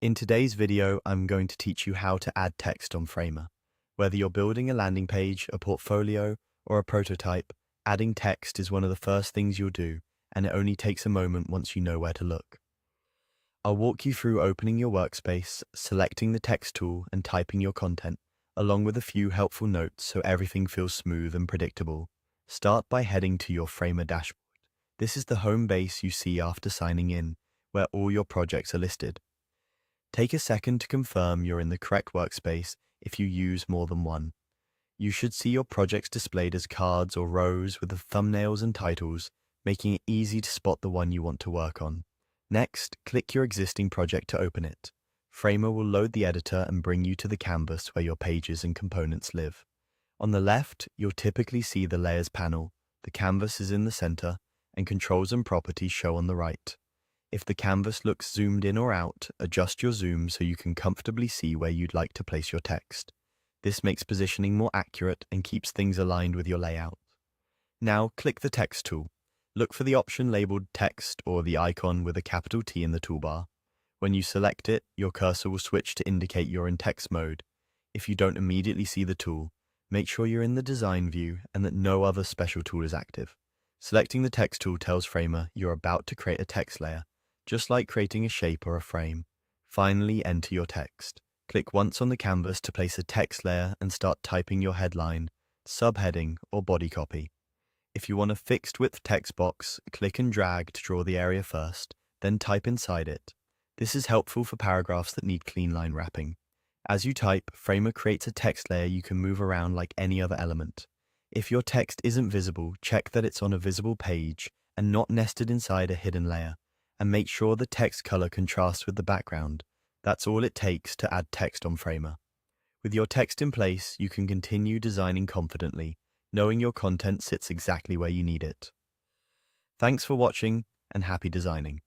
In today's video, I'm going to teach you how to add text on Framer. Whether you're building a landing page, a portfolio, or a prototype, adding text is one of the first things you'll do, and it only takes a moment once you know where to look. I'll walk you through opening your workspace, selecting the text tool, and typing your content, along with a few helpful notes so everything feels smooth and predictable. Start by heading to your Framer dashboard. This is the home base you see after signing in, where all your projects are listed. Take a second to confirm you're in the correct workspace if you use more than one. You should see your projects displayed as cards or rows with the thumbnails and titles, making it easy to spot the one you want to work on. Next, click your existing project to open it. Framer will load the editor and bring you to the canvas where your pages and components live. On the left, you'll typically see the Layers panel, the canvas is in the center, and controls and properties show on the right. If the canvas looks zoomed in or out, adjust your zoom so you can comfortably see where you'd like to place your text. This makes positioning more accurate and keeps things aligned with your layout. Now click the Text tool. Look for the option labeled Text or the icon with a capital T in the toolbar. When you select it, your cursor will switch to indicate you're in text mode. If you don't immediately see the tool, make sure you're in the design view and that no other special tool is active. Selecting the Text tool tells Framer you're about to create a text layer, just like creating a shape or a frame. Finally, enter your text. Click once on the canvas to place a text layer and start typing your headline, subheading, or body copy. If you want a fixed width text box, click and drag to draw the area first, then type inside it. This is helpful for paragraphs that need clean line wrapping. As you type, Framer creates a text layer you can move around like any other element. If your text isn't visible, check that it's on a visible page and not nested inside a hidden layer, and make sure the text color contrasts with the background. That's all it takes to add text on Framer. With your text in place, you can continue designing confidently, knowing your content sits exactly where you need it. Thanks for watching, and happy designing.